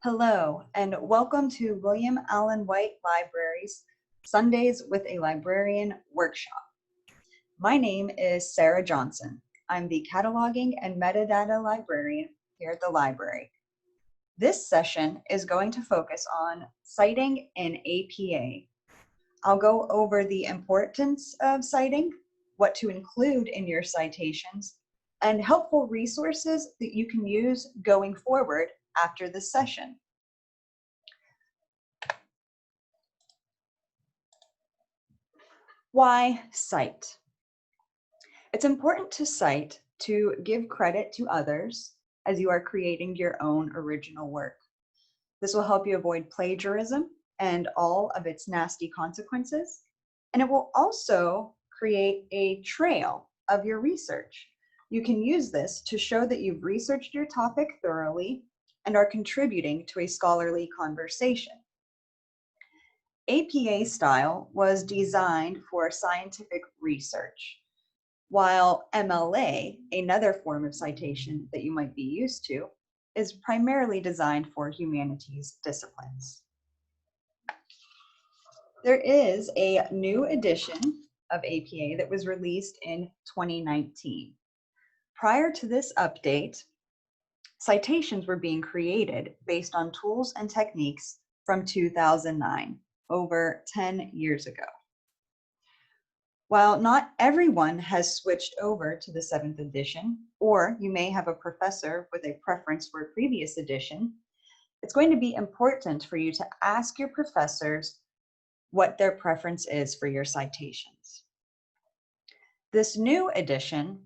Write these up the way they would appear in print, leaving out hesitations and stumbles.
Hello, and welcome to William Allen White Library's Sundays with a Librarian workshop. My name is Sarah Johnson. I'm the Cataloging and Metadata Librarian here at the library. This session is going to focus on citing in APA. I'll go over the importance of citing, what to include in your citations, and helpful resources that you can use going forward after this session. Why cite? It's important to cite to give credit to others as you are creating your own original work. This will help you avoid plagiarism and all of its nasty consequences, and it will also create a trail of your research. You can use this to show that you've researched your topic thoroughly and are contributing to a scholarly conversation. APA style was designed for scientific research, while MLA, another form of citation that you might be used to, is primarily designed for humanities disciplines. There is a new edition of APA that was released in 2019. Prior to this update, citations were being created based on tools and techniques from 2009, over 10 years ago. While not everyone has switched over to the 7th edition, or you may have a professor with a preference for a previous edition, it's going to be important for you to ask your professors what their preference is for your citations. This new edition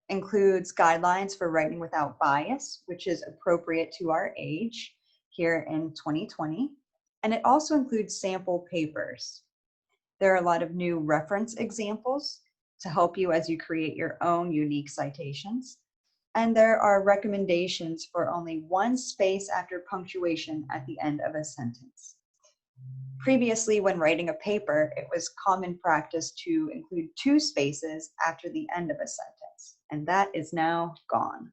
includes guidelines for writing without bias, which is appropriate to our age here in 2020, and it also includes sample papers. There are a lot of new reference examples to help you as you create your own unique citations. And there are recommendations for only one space after punctuation at the end of a sentence. Previously, when writing a paper, it was common practice to include 2 spaces after the end of a sentence, and that is now gone.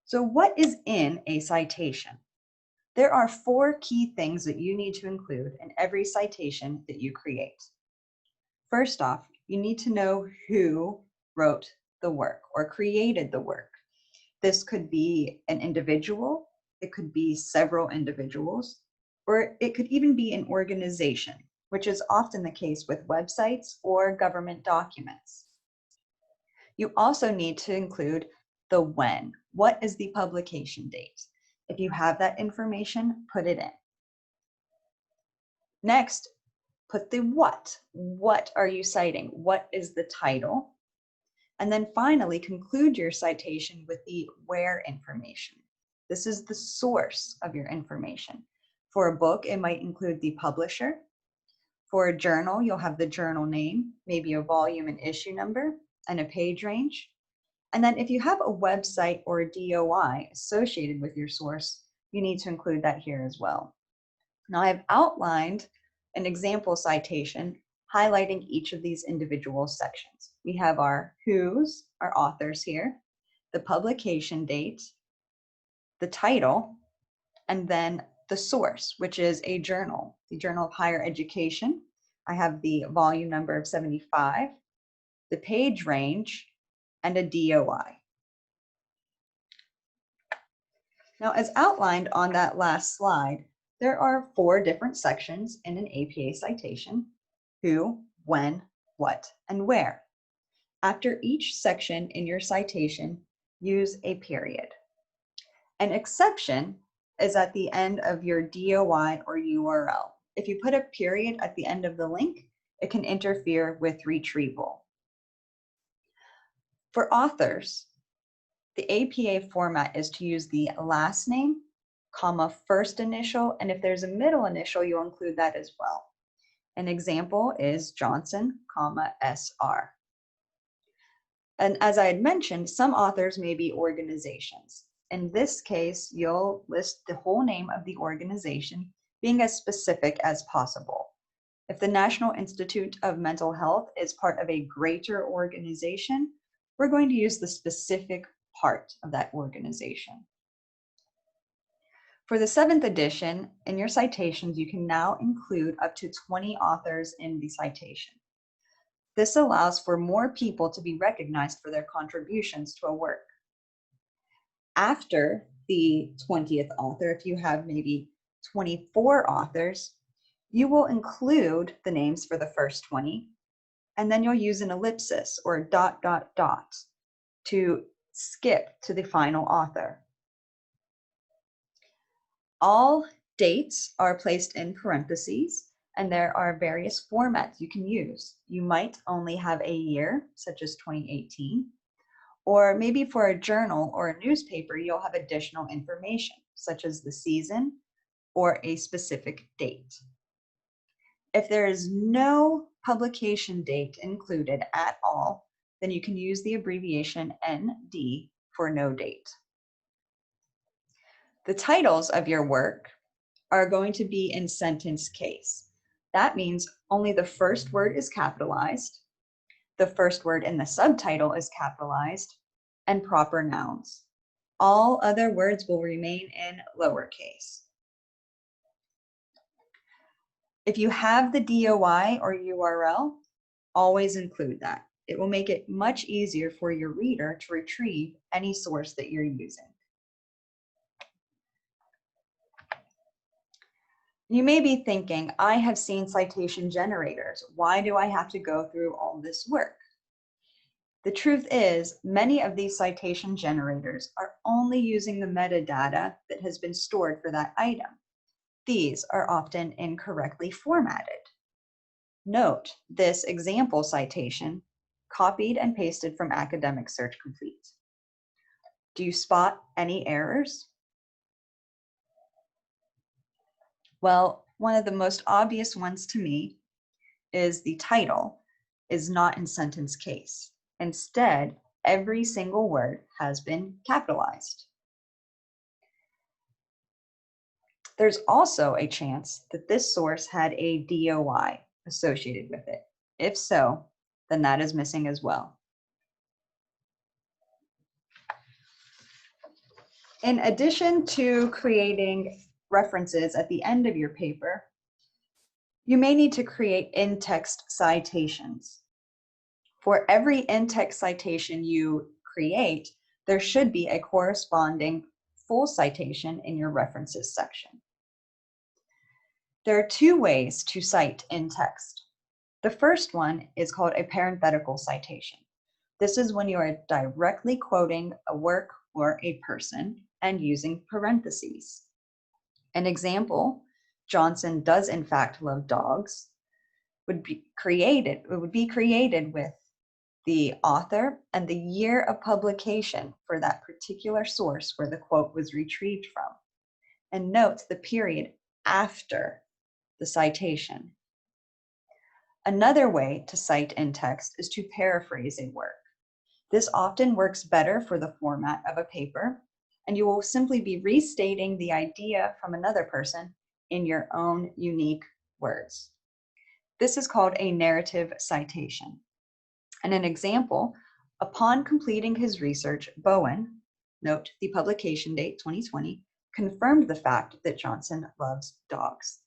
So what is in a citation? There are 4 key things that you need to include in every citation that you create. First off, you need to know who wrote the work or created the work. This could be an individual, it could be several individuals, or it could even be an organization, which is often the case with websites or government documents. You also need to include the when. What is the publication date? If you have that information, put it in. Next, put the what. What are you citing? What is the title? And then finally, conclude your citation with the where information. This is the source of your information. For a book, it might include the publisher. For a journal, you'll have the journal name, maybe a volume and issue number, and a page range. And then if you have a website or a DOI associated with your source, you need to include that here as well. Now I've outlined an example citation highlighting each of these individual sections. We have our who's, our authors here, the publication date, the title, and then the source, which is a journal, the Journal of Higher Education. I have the volume number of 75, the page range, and a DOI. Now, as outlined on that last slide, there are 4 different sections in an APA citation: who, when, what, and where. After each section in your citation, use a period. An exception is at the end of your DOI or URL. If you put a period at the end of the link, it can interfere with retrieval. For authors, the APA format is to use the last name, comma, first initial, and if there's a middle initial, you'll include that as well. An example is Johnson, comma, SR. And as I had mentioned, some authors may be organizations. In this case, you'll list the whole name of the organization, being as specific as possible. If the National Institute of Mental Health is part of a greater organization, we're going to use the specific part of that organization. For the 7th edition, in your citations, you can now include up to 20 authors in the citation. This allows for more people to be recognized for their contributions to a work. After the 20th author, if you have maybe 24 authors, you will include the names for the first 20, and then you'll use an ellipsis or a ... to skip to the final author. All dates are placed in parentheses, and there are various formats you can use. You might only have a year, such as 2018, or maybe for a journal or a newspaper, you'll have additional information, such as the season or a specific date. If there is no publication date included at all, then you can use the abbreviation ND for no date. The titles of your work are going to be in sentence case. That means only the first word is capitalized, the first word in the subtitle is capitalized, and proper nouns. All other words will remain in lowercase. If you have the DOI or URL, always include that. It will make it much easier for your reader to retrieve any source that you're using. You may be thinking, I have seen citation generators. Why do I have to go through all this work? The truth is, many of these citation generators are only using the metadata that has been stored for that item. These are often incorrectly formatted. Note this example citation, copied and pasted from Academic Search Complete. Do you spot any errors? Well, one of the most obvious ones to me is the title is not in sentence case. Instead, every single word has been capitalized. There's also a chance that this source had a DOI associated with it. If so, then that is missing as well. In addition to creating references at the end of your paper, you may need to create in-text citations. For every in-text citation you create, there should be a corresponding full citation in your references section. There are two ways to cite in text. The first one is called a parenthetical citation. This is when you are directly quoting a work or a person and using parentheses. An example, Johnson does in fact love dogs, would be created with the author and the year of publication for that particular source where the quote was retrieved from. And note the period after the citation. Another way to cite in text is to paraphrase a work. This often works better for the format of a paper, and you will simply be restating the idea from another person in your own unique words. This is called a narrative citation. And an example, upon completing his research, Bowen, note the publication date 2020, confirmed the fact that Johnson loves dogs.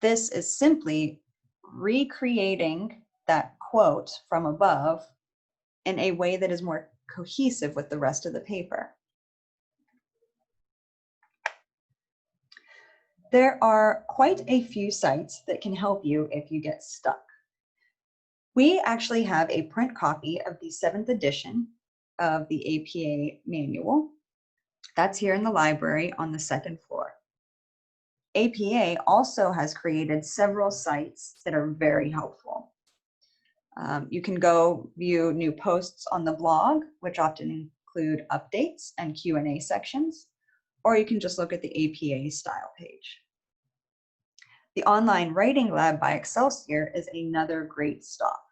This is simply recreating that quote from above in a way that is more cohesive with the rest of the paper. There are quite a few sites that can help you if you get stuck. We actually have a print copy of the 7th edition of the APA manual. That's here in the library on the 2nd floor. APA also has created several sites that are very helpful. You can go view new posts on the blog, which often include updates and Q&A sections, or you can just look at the APA style page. The online writing lab by Excelsior is another great stop.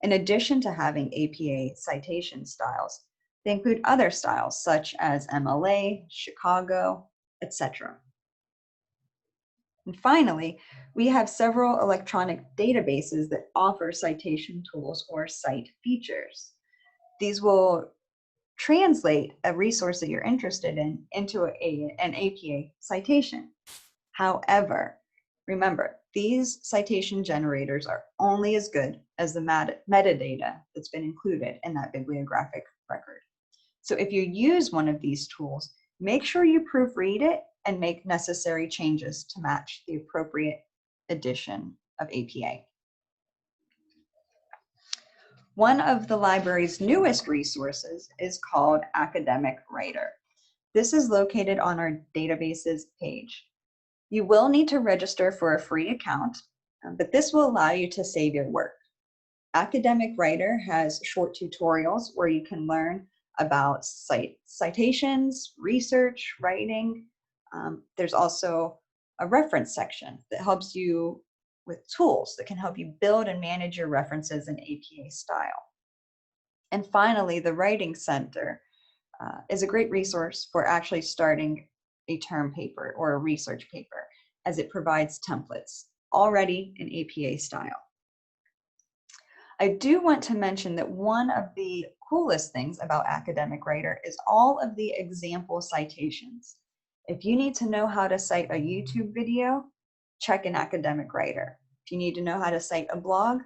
In addition to having APA citation styles, they include other styles such as MLA, Chicago, etc. And finally, we have several electronic databases that offer citation tools or cite features. These will translate a resource that you're interested in into an APA citation. However, remember, these citation generators are only as good as the metadata that's been included in that bibliographic record. So if you use one of these tools, make sure you proofread it and make necessary changes to match the appropriate edition of APA. One of the library's newest resources is called Academic Writer. This is located on our databases page. You will need to register for a free account, but this will allow you to save your work. Academic Writer has short tutorials where you can learn about citations, research, writing. There's also a reference section that helps you with tools that can help you build and manage your references in APA style. And finally, the Writing Center is a great resource for actually starting a term paper or a research paper, as it provides templates already in APA style. I do want to mention that one of the coolest things about Academic Writer is all of the example citations. If you need to know how to cite a YouTube video, check an Academic Writer. If you need to know how to cite a blog,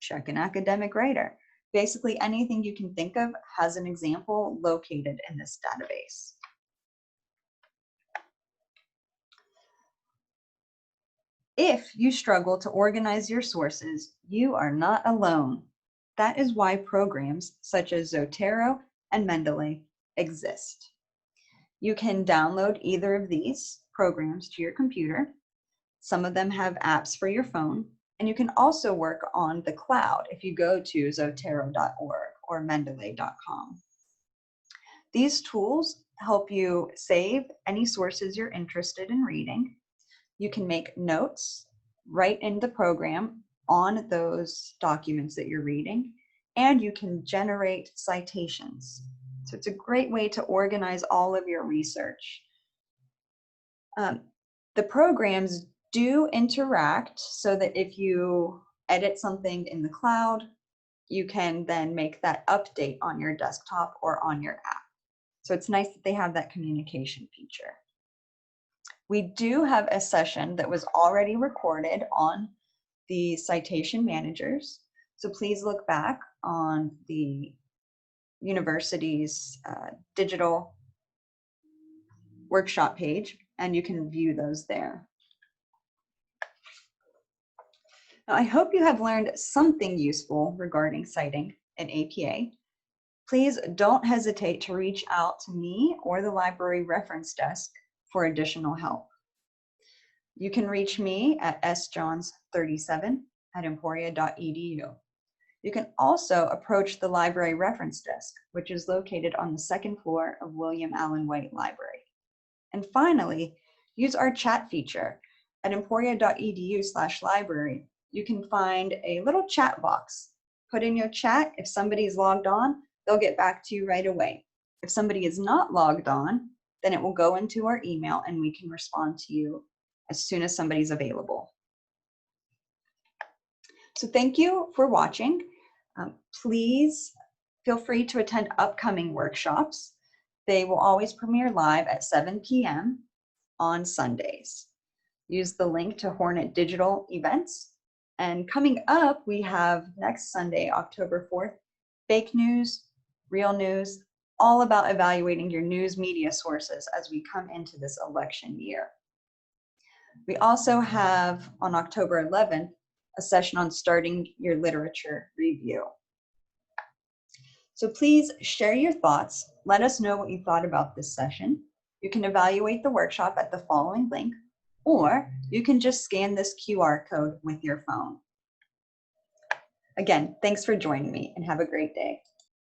check an Academic Writer. Basically, anything you can think of has an example located in this database. If you struggle to organize your sources, you are not alone. That is why programs such as Zotero and Mendeley exist. You can download either of these programs to your computer. Some of them have apps for your phone, and you can also work on the cloud if you go to zotero.org or mendeley.com. These tools help you save any sources you're interested in reading. You can make notes right in the program on those documents that you're reading, and you can generate citations. So it's a great way to organize all of your research. The programs do interact so that if you edit something in the cloud, you can then make that update on your desktop or on your app. So it's nice that they have that communication feature. We do have a session that was already recorded on the citation managers. So please look back on the university's digital workshop page, and you can view those there. Now, I hope you have learned something useful regarding citing in APA. Please don't hesitate to reach out to me or the library reference desk for additional help. You can reach me at sjohns37@emporia.edu. You can also approach the library reference desk, which is located on the second floor of William Allen White Library. And finally, use our chat feature at emporia.edu/library. You can find a little chat box. Put in your chat. If somebody's logged on, they'll get back to you right away. If somebody is not logged on, then it will go into our email and we can respond to you as soon as somebody's available. So thank you for watching. Please feel free to attend upcoming workshops. They will always premiere live at 7 p.m. on Sundays. Use the link to Hornet Digital events. And coming up, we have next Sunday, October 4th, fake news, real news, all about evaluating your news media sources as we come into this election year. We also have on October 11th, a session on starting your literature review. So please share your thoughts. Let us know what you thought about this session. You can evaluate the workshop at the following link, or you can just scan this QR code with your phone. Again, thanks for joining me and have a great day.